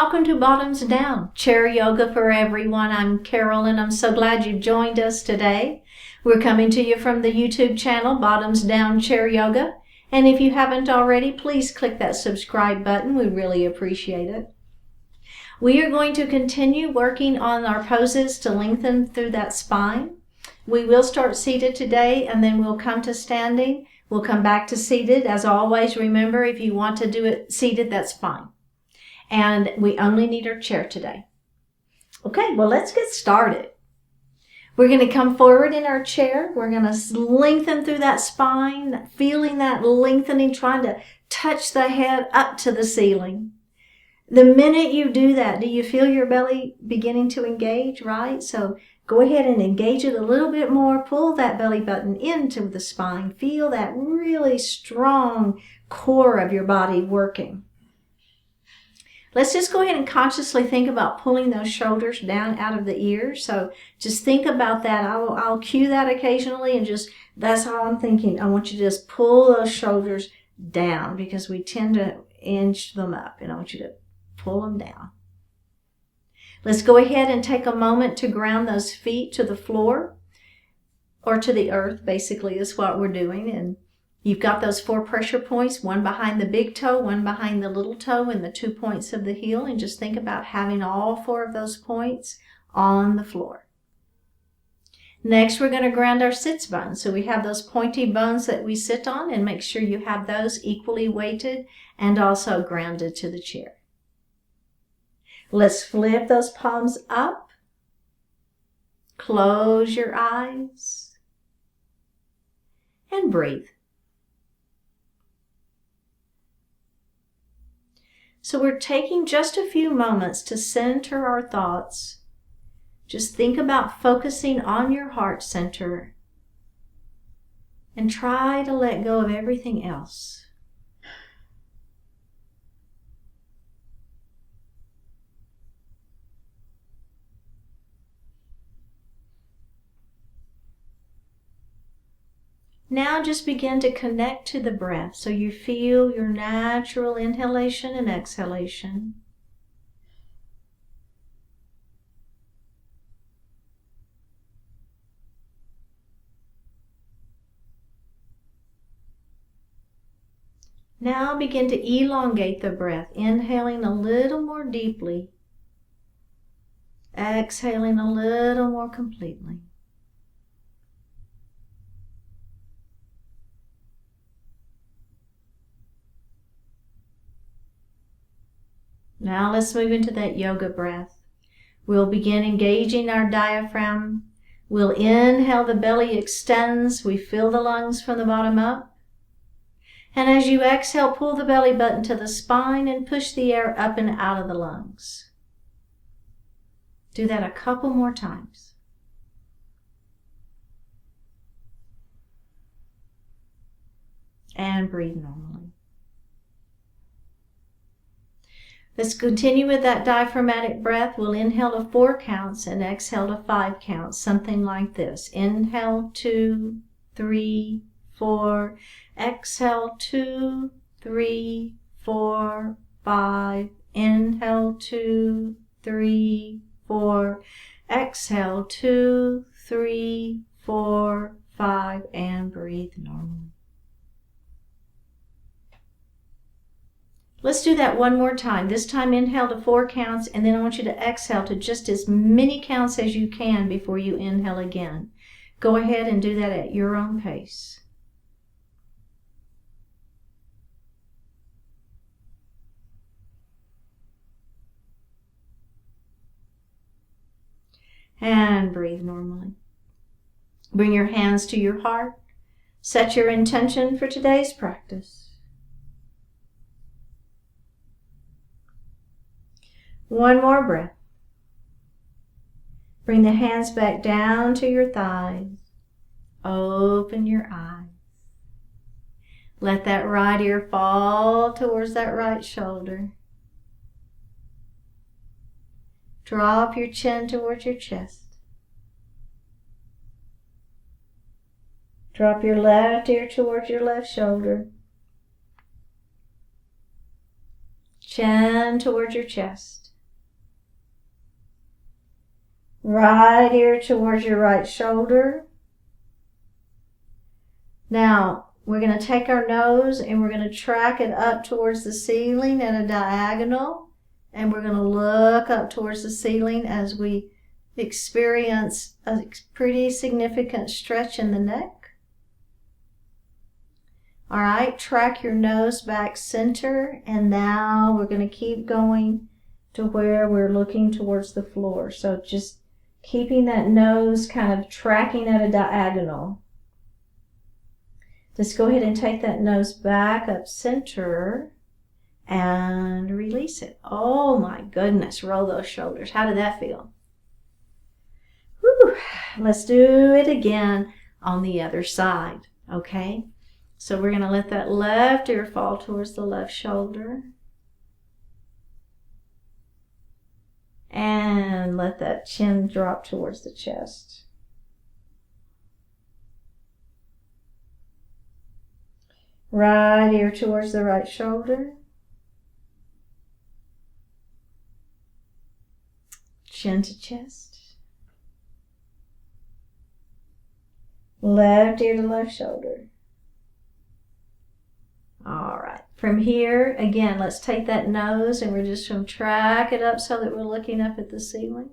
welcome to Bottoms Down, Chair Yoga for Everyone. I'm Carol and I'm so glad you've joined us today. We're coming to you from the YouTube channel, Bottoms Down Chair Yoga. And if you haven't already, please click that subscribe button. We really appreciate it. We are going to continue working on our poses to lengthen through that spine. We will start seated today and then we'll come to standing. We'll come back to seated. As always, remember, if you want to do it seated, that's fine. And we only need our chair today. Okay, well, let's get started. We're going to come forward in our chair. We're going to lengthen through that spine, feeling that lengthening, trying to touch the head up to the ceiling. The minute you do that, do you feel your belly beginning to engage, right? So go ahead and engage it a little bit more. Pull that belly button into the spine. Feel that really strong core of your body working. Let's just go ahead and consciously think about pulling those shoulders down out of the ears. So just think about that. I'll cue that occasionally and that's how I'm thinking. I want you to just pull those shoulders down because we tend to inch them up, and I want you to pull them down. Let's go ahead and take a moment to ground those feet to the floor or to the earth, basically is what we're doing. And you've got those 4 pressure points, one behind the big toe, one behind the little toe, and the 2 points of the heel. And just think about having all 4 of those points on the floor. Next, we're going to ground our sits bones. So we have those pointy bones that we sit on, and make sure you have those equally weighted and also grounded to the chair. Let's flip those palms up. Close your eyes and breathe. So we're taking just a few moments to center our thoughts. Just think about focusing on your heart center and try to let go of everything else. Now just begin to connect to the breath so you feel your natural inhalation and exhalation. Now begin to elongate the breath, inhaling a little more deeply, exhaling a little more completely. Now let's move into that yoga breath. We'll begin engaging our diaphragm. We'll inhale, the belly extends. We fill the lungs from the bottom up. And as you exhale, pull the belly button to the spine and push the air up and out of the lungs. Do that a couple more times. And breathe normally. Let's continue with that diaphragmatic breath. We'll inhale to 4 counts and exhale to 5 counts, something like this. Inhale 2, 3, 4. Exhale 2, 3, 4, 5. Inhale 2, 3, 4. Exhale 2, 3, 4, 5. And breathe normally. Let's do that one more time. This time inhale to 4 counts, and then I want you to exhale to just as many counts as you can before you inhale again. Go ahead and do that at your own pace. And breathe normally. Bring your hands to your heart. Set your intention for today's practice. One more breath. Bring the hands back down to your thighs. Open your eyes. Let that right ear fall towards that right shoulder. Drop your chin towards your chest. Drop your left ear towards your left shoulder. Chin towards your chest. Right ear towards your right shoulder. Now, we're going to take our nose and we're going to track it up towards the ceiling at a diagonal. And we're going to look up towards the ceiling as we experience a pretty significant stretch in the neck. All right, track your nose back center. And now we're going to keep going to where we're looking towards the floor. So just keeping that nose kind of tracking at a diagonal. Just go ahead and take that nose back up center and release it. Oh my goodness, roll those shoulders. How did that feel? Whew. Let's do it again on the other side, okay? So we're going to let that left ear fall towards the left shoulder. And let that chin drop towards the chest. Right ear towards the right shoulder. Chin to chest. Left ear to left shoulder. All right. From here, again, let's take that nose and we're just going to track it up so that we're looking up at the ceiling.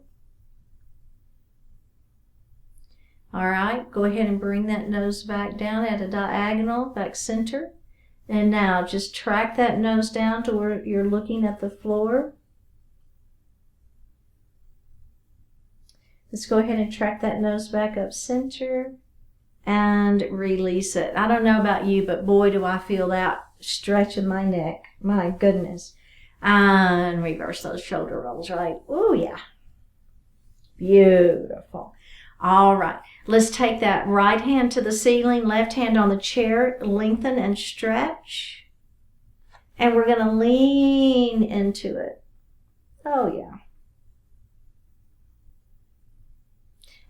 All right, go ahead and bring that nose back down at a diagonal, back center. And now just track that nose down to where you're looking at the floor. Let's go ahead and track that nose back up center and release it. I don't know about you, but boy, do I feel that stretch in my neck. My goodness. And reverse those shoulder rolls, right? Oh, yeah. Beautiful. All right. Let's take that right hand to the ceiling, left hand on the chair, lengthen and stretch. And we're going to lean into it. Oh, yeah.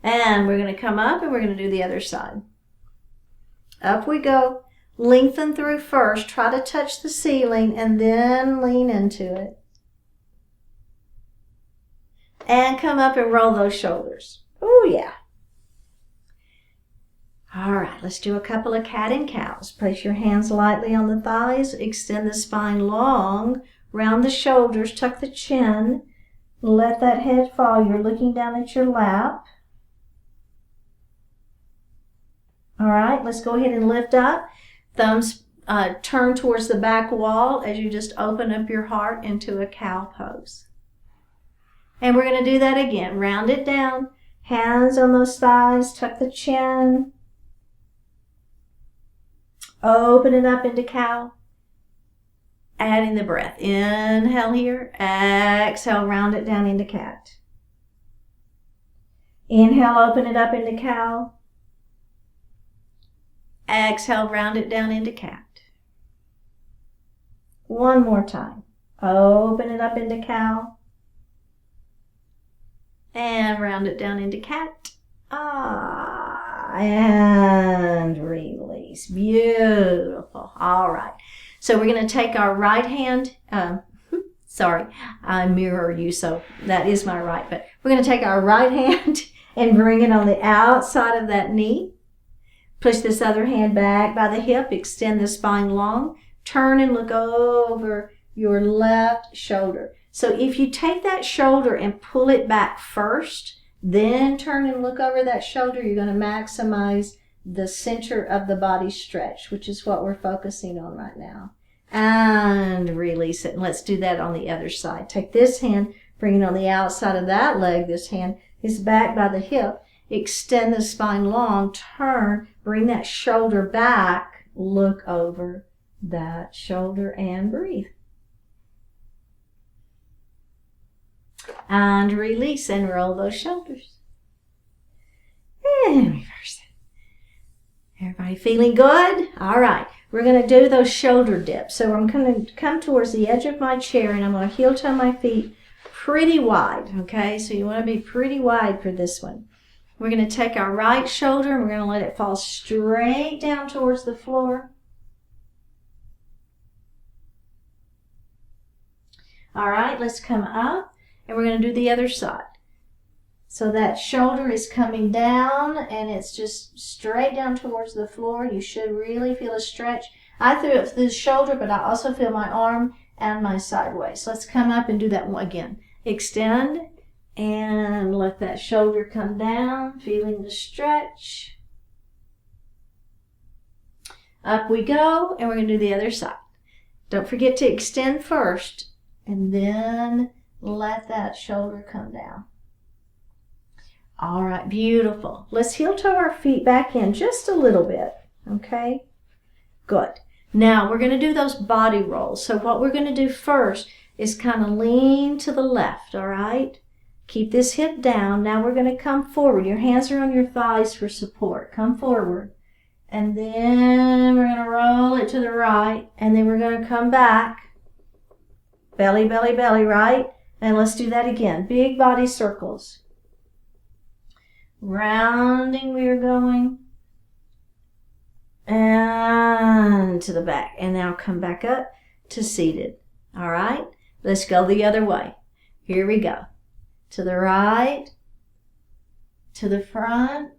And we're going to come up and we're going to do the other side. Up we go. Lengthen through first. Try to touch the ceiling and then lean into it. And come up and roll those shoulders. Oh, yeah. All right, let's do a couple of cat and cows. Place your hands lightly on the thighs. Extend the spine long. Round the shoulders. Tuck the chin. Let that head fall. You're looking down at your lap. All right, let's go ahead and lift up. Thumbs turn towards the back wall as you just open up your heart into a cow pose. And we're going to do that again. Round it down. Hands on those thighs. Tuck the chin. Open it up into cow. Adding the breath. Inhale here. Exhale, round it down into cat. Inhale, open it up into cow. Exhale, round it down into cat. One more time. Open it up into cow. And round it down into cat. And release. Beautiful. All right. So we're going to take our right hand. Sorry, I mirror you, so that is my right. But we're going to take our right hand and bring it on the outside of that knee. Push this other hand back by the hip. Extend the spine long. Turn and look over your left shoulder. So if you take that shoulder and pull it back first, then turn and look over that shoulder, you're going to maximize the center of the body stretch, which is what we're focusing on right now. And release it. And let's do that on the other side. Take this hand, bring it on the outside of that leg. This hand is back by the hip. Extend the spine long. Turn. Bring that shoulder back. Look over that shoulder and breathe. And release and roll those shoulders. And reverse it. Everybody feeling good? All right. We're going to do those shoulder dips. So I'm going to come towards the edge of my chair and I'm going to heel toe my feet pretty wide. Okay, so you want to be pretty wide for this one. We're going to take our right shoulder and we're going to let it fall straight down towards the floor. All right, let's come up and we're going to do the other side. So that shoulder is coming down and it's just straight down towards the floor. You should really feel a stretch. I threw it through the shoulder, but I also feel my arm and my sideways. Let's come up and do that one again. Extend and let that shoulder come down, feeling the stretch. Up we go, and we're going to do the other side. Don't forget to extend first, and then let that shoulder come down. All right, beautiful. Let's heel toe our feet back in just a little bit, okay? Good. Now, we're going to do those body rolls. So what we're going to do first is kind of lean to the left, all right? Keep this hip down. Now we're going to come forward. Your hands are on your thighs for support. Come forward. And then we're going to roll it to the right. And then we're going to come back. Belly, belly, belly, right? And let's do that again. Big body circles. Rounding we are going. And to the back. And now come back up to seated. All right? Let's go the other way. Here we go. To the right, to the front,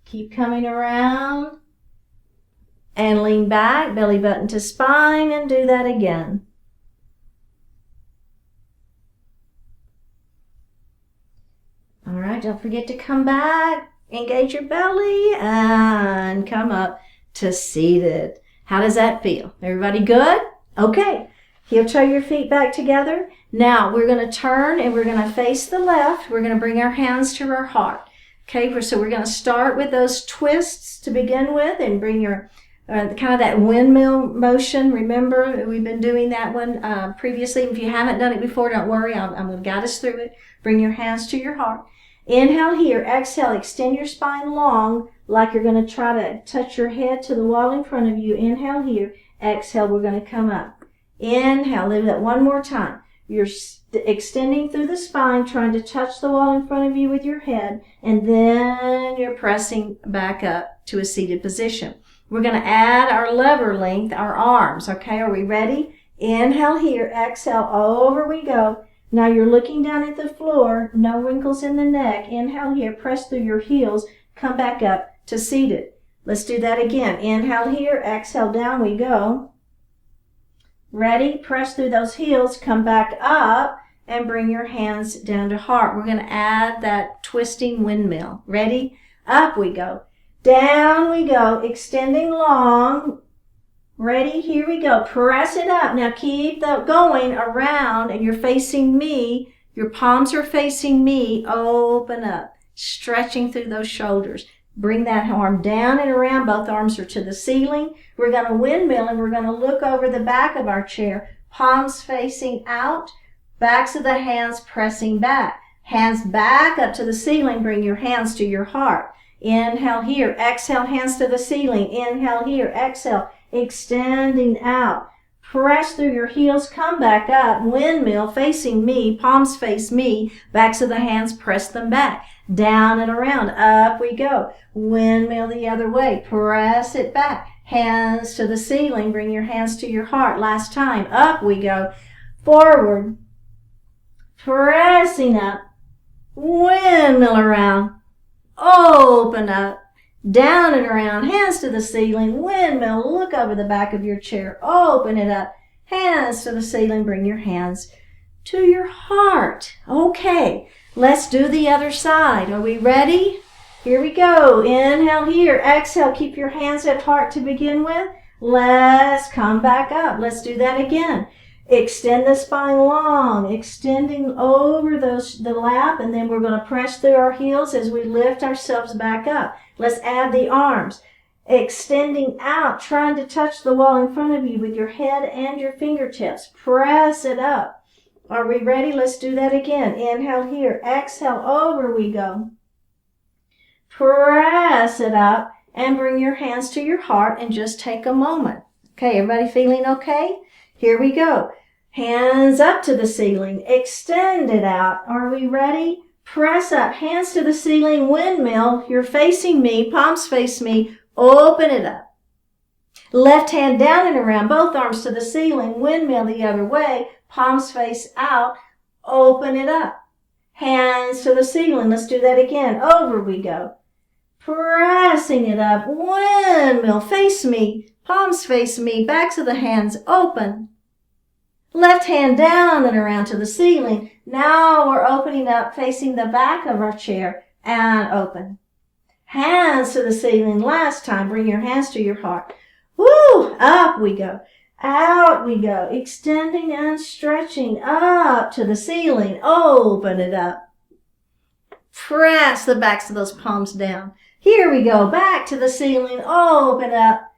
keep coming around, and lean back, belly button to spine, and do that again. All right, don't forget to come back, engage your belly, and come up to seated. How does that feel? Everybody good? Okay. Heel toe your feet back together. Now we're going to turn and we're going to face the left. We're going to bring our hands to our heart. Okay, so we're going to start with those twists to begin with and bring your kind of that windmill motion. Remember, we've been doing that one previously. If you haven't done it before, don't worry. I'm going to guide us through it. Bring your hands to your heart. Inhale here. Exhale. Extend your spine long like you're going to try to touch your head to the wall in front of you. Inhale here. Exhale. We're going to come up. Inhale, do that one more time. You're extending through the spine, trying to touch the wall in front of you with your head, and then you're pressing back up to a seated position. We're going to add our lever length, our arms, okay? Are we ready? Inhale here, exhale, over we go. Now you're looking down at the floor, no wrinkles in the neck. Inhale here, press through your heels, come back up to seated. Let's do that again. Inhale here, exhale, down we go. Ready? Press through those heels, come back up, and bring your hands down to heart. We're going to add that twisting windmill. Ready? Up we go. Down we go. Extending long. Ready? Here we go. Press it up. Now keep that going around, and you're facing me. Your palms are facing me. Open up. Stretching through those shoulders. Bring that arm down and around. Both arms are to the ceiling. We're going to windmill and we're going to look over the back of our chair. Palms facing out. Backs of the hands pressing back. Hands back up to the ceiling. Bring your hands to your heart. Inhale here. Exhale, hands to the ceiling. Inhale here. Exhale. Extending out. Press through your heels. Come back up. Windmill facing me. Palms face me. Backs of the hands press them back. Down and around. Up we go. Windmill the other way. Press it back. Hands to the ceiling. Bring your hands to your heart. Last time. Up we go. Forward. Pressing up. Windmill around. Open up. Down and around. Hands to the ceiling. Windmill. Look over the back of your chair. Open it up. Hands to the ceiling. Bring your hands to your heart. Okay. Let's do the other side. Are we ready? Here we go. Inhale here. Exhale. Keep your hands at heart to begin with. Let's come back up. Let's do that again. Extend the spine long, extending over the lap, and then we're going to press through our heels as we lift ourselves back up. Let's add the arms. Extending out, trying to touch the wall in front of you with your head and your fingertips. Press it up. Are we ready? Let's do that again. Inhale here. Exhale. Over we go. Press it up and bring your hands to your heart and just take a moment. Okay, everybody feeling okay? Here we go. Hands up to the ceiling. Extend it out. Are we ready? Press up. Hands to the ceiling. Windmill. You're facing me. Palms face me. Open it up. Left hand down and around. Both arms to the ceiling. Windmill the other way. Palms face out. Open it up. hands to the ceiling. Let's do that again. Over we go. Pressing it up, windmill, face me, palms face me, backs of the hands open. Left hand down and around to the ceiling. Now we're opening up, facing the back of our chair and open. Hands to the ceiling. Last time, bring your hands to your heart. Woo! Up we go. Out we go. Extending and stretching up to the ceiling. Open it up. Press the backs of those palms down. Here we go. Back to the ceiling. Open up.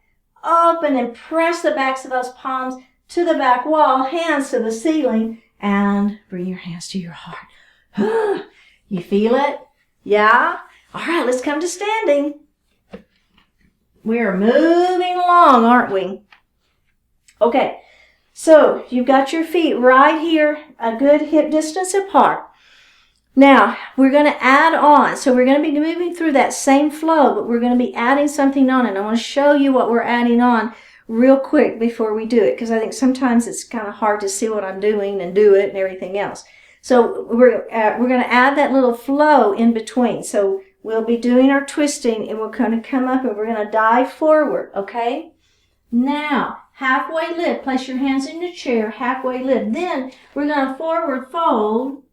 Open and press the backs of those palms to the back wall. Hands to the ceiling. And bring your hands to your heart. You feel it? Yeah? All right, let's come to standing. We're moving along, aren't we? Okay, so you've got your feet right here, a good hip distance apart. Now, we're going to add on. So we're going to be moving through that same flow, but we're going to be adding something on. And I want to show you what we're adding on real quick before we do it, because I think sometimes it's kind of hard to see what I'm doing and do it and everything else. So we're going to add that little flow in between. So we'll be doing our twisting, and we're going to come up and we're going to dive forward, okay? Now, halfway lift. Place your hands in your chair, halfway lift. Then we're going to forward fold.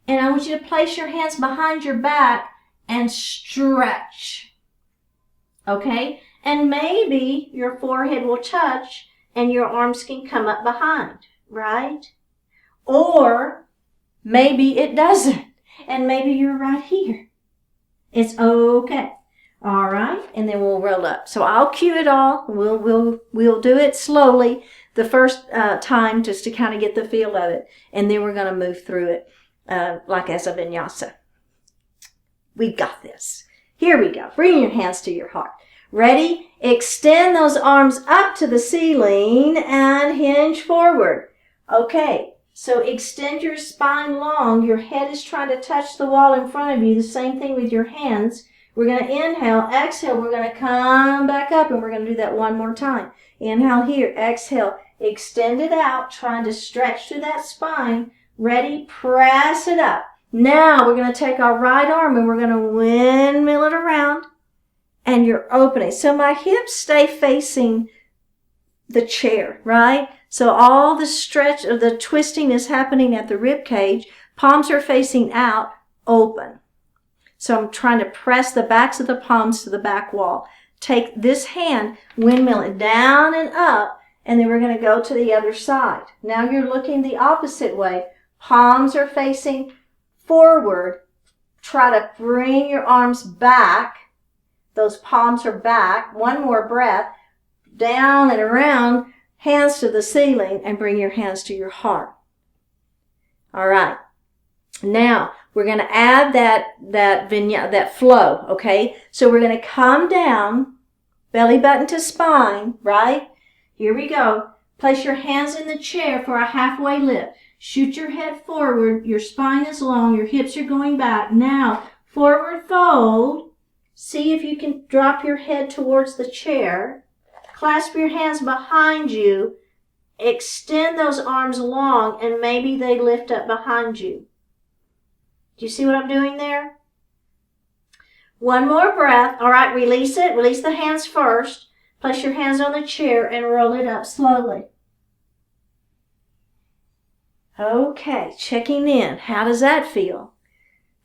And I want you to place your hands behind your back and stretch. Okay? And maybe your forehead will touch and your arms can come up behind, right? Or maybe it doesn't. And maybe you're right here. It's okay. All right? And then we'll roll up. So I'll cue it all. We'll do it slowly the first time just to kind of get the feel of it. And then we're going to move through it. Like as a vinyasa. We've got this. Here we go. Bring your hands to your heart. Ready? Extend those arms up to the ceiling and hinge forward. Okay, so extend your spine long. Your head is trying to touch the wall in front of you. The same thing with your hands. We're going to inhale, exhale. We're going to come back up, and we're going to do that one more time. Inhale here, exhale. Extend it out, trying to stretch through that spine. Ready? Press it up. Now we're going to take our right arm and we're going to windmill it around, and you're opening. So my hips stay facing the chair, right? So all the stretch of the twisting is happening at the rib cage. Palms are facing out, open. So I'm trying to press the backs of the palms to the back wall. Take this hand, windmill it down and up, and then we're going to go to the other side. Now you're looking the opposite way. Palms are facing forward. Try to bring your arms back. Those palms are back. One more breath. Down and around. Hands to the ceiling, and bring your hands to your heart. All right. Now we're going to add that flow. Okay. So we're going to come down, belly button to spine. Right. Here we go. Place your hands in the chair for a halfway lift. Shoot your head forward. Your spine is long. Your hips are going back. Now, forward fold. See if you can drop your head towards the chair. Clasp your hands behind you. Extend those arms long, and maybe they lift up behind you. Do you see what I'm doing there? One more breath. All right, release it. Release the hands first. Place your hands on the chair and roll it up slowly. Okay, checking in. How does that feel?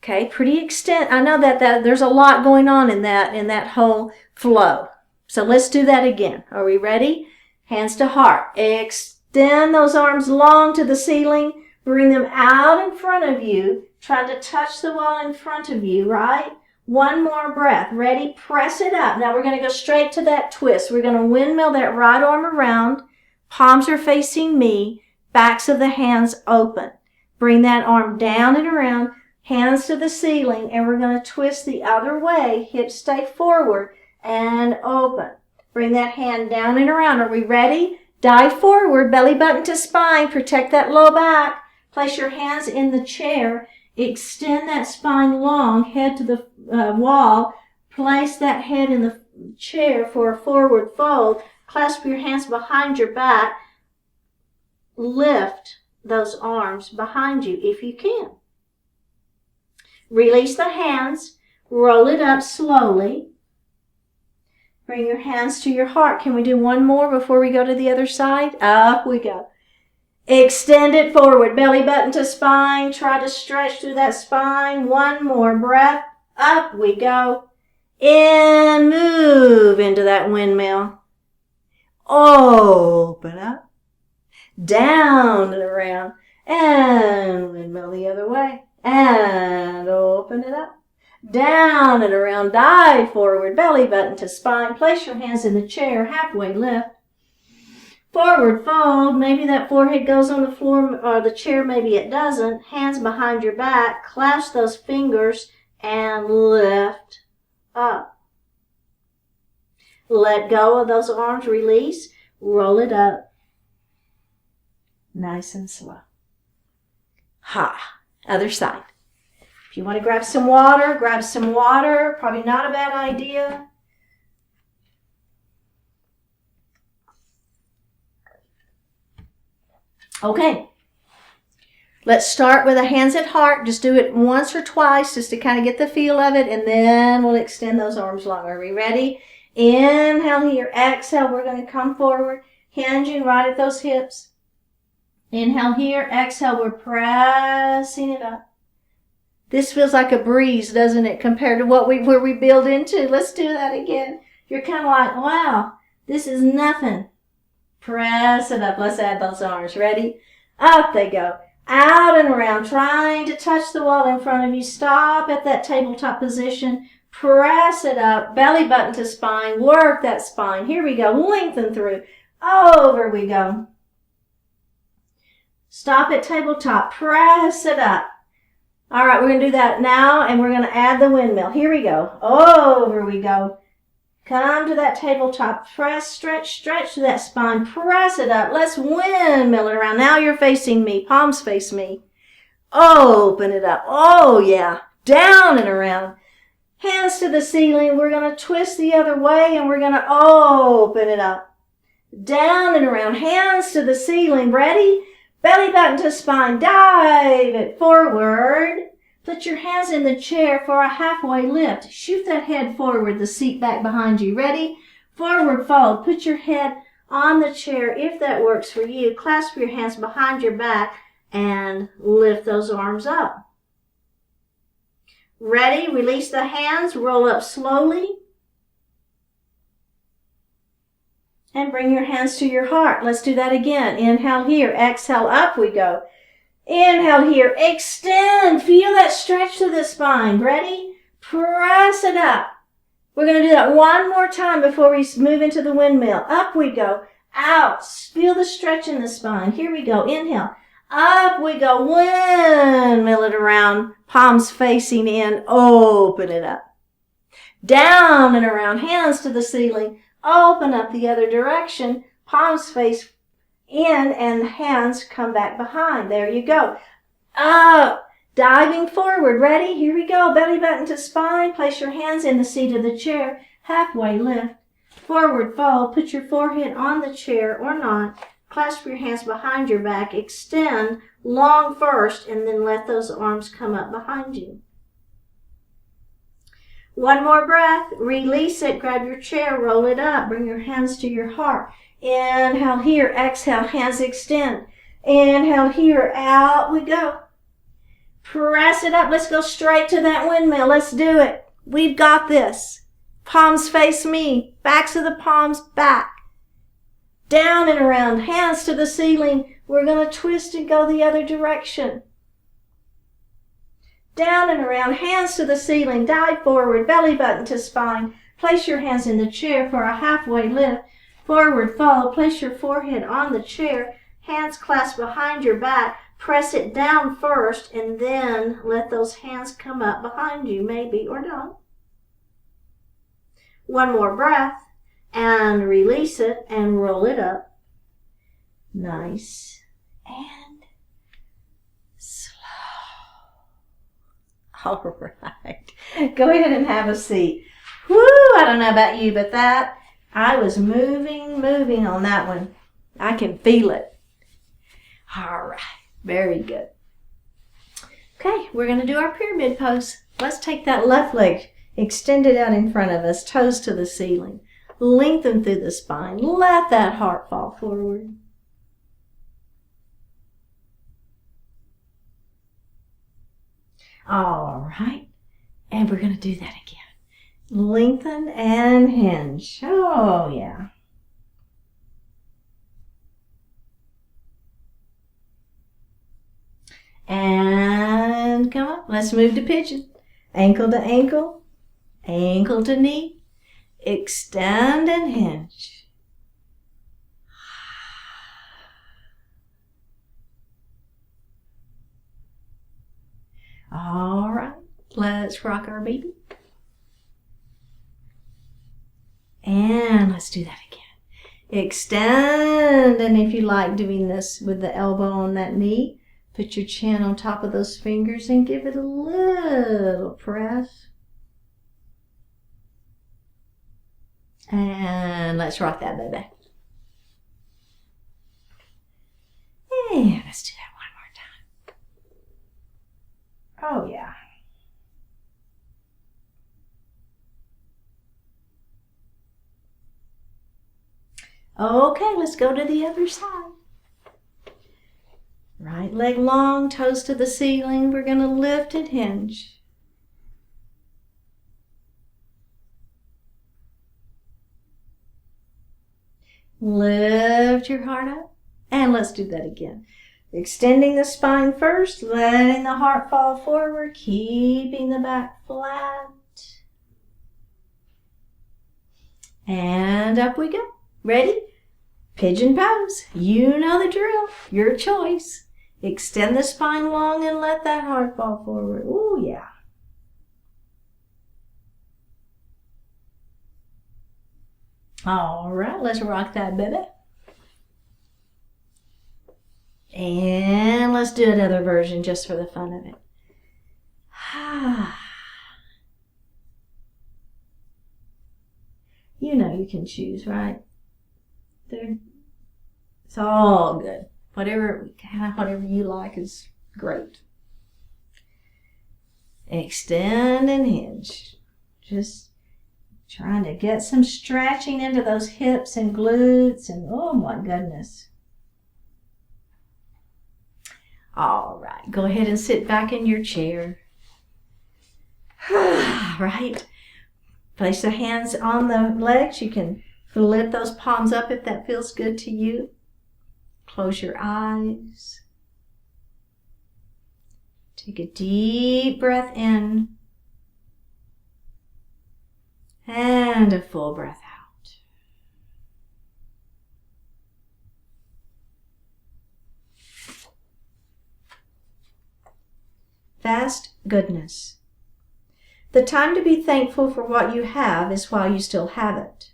Okay, pretty extent. I know that there's a lot going on in that whole flow. So let's do that again. Are we ready? Hands to heart. Extend those arms long to the ceiling. Bring them out in front of you. Trying to touch the wall in front of you, right? One more breath. Ready? Press it up. Now we're going to go straight to that twist. We're going to windmill that right arm around. Palms are facing me. Backs of the hands open. Bring that arm down and around, hands to the ceiling, and we're going to twist the other way. Hips stay forward and open. Bring that hand down and around. Are we ready? Dive forward, belly button to spine. Protect that low back. Place your hands in the chair. Extend that spine long, head to the wall. Place that head in the chair for a forward fold. Clasp your hands behind your back. Lift those arms behind you if you can. Release the hands. Roll it up slowly. Bring your hands to your heart. Can we do one more before we go to the other side? Up we go. Extend it forward. Belly button to spine. Try to stretch through that spine. One more breath. Up we go. In, move into that windmill. Open up. Down and around. And windmill the other way. And open it up. Down and around. Dive forward. Belly button to spine. Place your hands in the chair. Halfway lift. Forward fold. Maybe that forehead goes on the floor or the chair. Maybe it doesn't. Hands behind your back. Clasp those fingers and lift up. Let go of those arms. Release. Roll it up. Nice and slow. Ha. Other side. If you want to grab some water, grab some water. Probably not a bad idea. Okay. Let's start with the hands at heart. Just do it once or twice just to kind of get the feel of it, and then we'll extend those arms longer. Are we ready? Inhale here. Exhale. We're going to come forward, hinging right at those hips. Inhale here. Exhale. We're pressing it up. This feels like a breeze, doesn't it, compared to where we build into? Let's do that again. You're kind of like, wow, this is nothing. Press it up. Let's add those arms. Ready? Up they go. Out and around, trying to touch the wall in front of you. Stop at that tabletop position. Press it up. Belly button to spine. Work that spine. Here we go. Lengthen through. Over we go. Stop at tabletop. Press it up. All right, we're going to do that now, and we're going to add the windmill. Here we go. Over we go. Come to that tabletop. Press, stretch to that spine. Press it up. Let's windmill it around. Now you're facing me. Palms face me. Open it up. Oh, yeah. Down and around. Hands to the ceiling. We're going to twist the other way, and we're going to open it up. Down and around. Hands to the ceiling. Ready? Belly button to spine. Dive it forward. Put your hands in the chair for a halfway lift. Shoot that head forward, the seat back behind you. Ready? Forward fold. Put your head on the chair if that works for you. Clasp your hands behind your back and lift those arms up. Ready? Release the hands. Roll up slowly. And bring your hands to your heart. Let's do that again. Inhale here. Exhale. Up we go. Inhale here. Extend. Feel that stretch to the spine. Ready? Press it up. We're going to do that one more time before we move into the windmill. Up we go. Out. Feel the stretch in the spine. Here we go. Inhale. Up we go. Windmill it around. Palms facing in. Open it up. Down and around. Hands to the ceiling. Open up the other direction. Palms face in and the hands come back behind. There you go. Up. Diving forward. Ready? Here we go. Belly button to spine. Place your hands in the seat of the chair. Halfway lift. Forward fold. Put your forehead on the chair or not. Clasp your hands behind your back. Extend long first and then let those arms come up behind you. One more breath. Release it. Grab your chair. Roll it up. Bring your hands to your heart. Inhale here. Exhale. Hands extend. Inhale here. Out we go. Press it up. Let's go straight to that windmill. Let's do it. We've got this. Palms face me. Backs of the palms back. Down and around. Hands to the ceiling. We're going to twist and go the other direction. Down and around. Hands to the ceiling. Dive forward. Belly button to spine. Place your hands in the chair for a halfway lift. Forward fold. Place your forehead on the chair. Hands clasped behind your back. Press it down first and then let those hands come up behind you, maybe or don't. One more breath and release it and roll it up. Nice and slow. All right. Go ahead and have a seat. Woo! I don't know about you, but I was moving on that one. I can feel it. All right. Very good. Okay, we're going to do our pyramid pose. Let's take that left leg, extend it out in front of us, toes to the ceiling. Lengthen through the spine. Let that heart fall forward. All right, and we're going to do that again. Lengthen and hinge. Oh, yeah. And come on, let's move to pigeon. Ankle to ankle, ankle to knee. Extend and hinge. All right, let's rock our baby. And let's do that again. Extend, and if you like doing this with the elbow on that knee, put your chin on top of those fingers and give it a little press. And let's rock that baby. And let's do that one more time. Oh, yeah. Okay, let's go to the other side. Right leg long, toes to the ceiling. We're going to lift and hinge. Lift your heart up. And let's do that again. Extending the spine first, letting the heart fall forward, keeping the back flat. And up we go. Ready? Pigeon pose. You know the drill. Your choice. Extend the spine long and let that heart fall forward. Ooh, yeah. All right, let's rock that baby. And let's do another version just for the fun of it. You know you can choose, right? It's all good. Whatever you like is great. Extend and hinge. Just trying to get some stretching into those hips and glutes, and oh my goodness. All right, go ahead and sit back in your chair. Right? Place the hands on the legs. You can lift those palms up if that feels good to you. Close your eyes. Take a deep breath in and a full breath out. Vast goodness. The time to be thankful for what you have is while you still have it.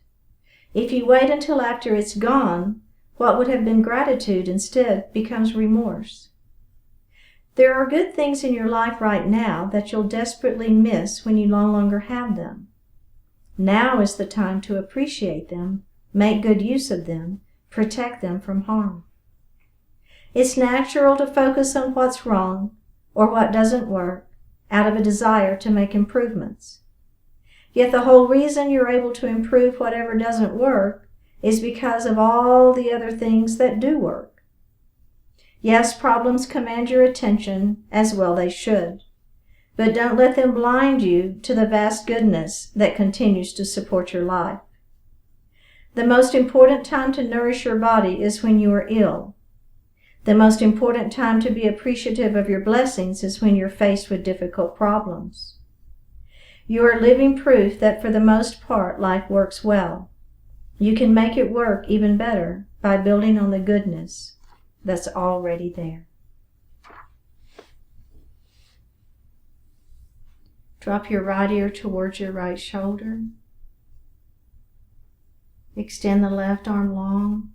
If you wait until after it's gone, what would have been gratitude instead becomes remorse. There are good things in your life right now that you'll desperately miss when you no longer have them. Now is the time to appreciate them, make good use of them, protect them from harm. It's natural to focus on what's wrong or what doesn't work out of a desire to make improvements. Yet the whole reason you're able to improve whatever doesn't work is because of all the other things that do work. Yes, problems command your attention, as well they should. But don't let them blind you to the vast goodness that continues to support your life. The most important time to nourish your body is when you are ill. The most important time to be appreciative of your blessings is when you're faced with difficult problems. You are living proof that for the most part life works well. You can make it work even better by building on the goodness that's already there. Drop your right ear towards your right shoulder. Extend the left arm long.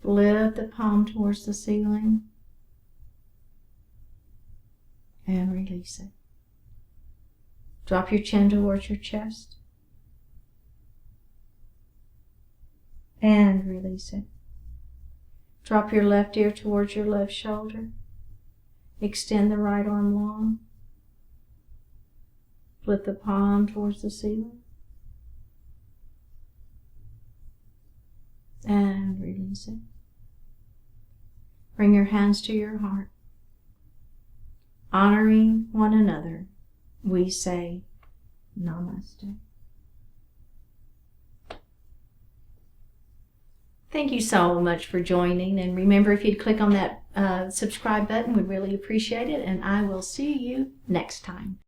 Lift the palm towards the ceiling. And release it. Drop your chin towards your chest. And release it. Drop your left ear towards your left shoulder. Extend the right arm long. Flip the palm towards the ceiling. And release it. Bring your hands to your heart. Honoring one another, we say Namaste. Thank you so much for joining. And remember, if you'd click on that subscribe button, we'd really appreciate it. And I will see you next time.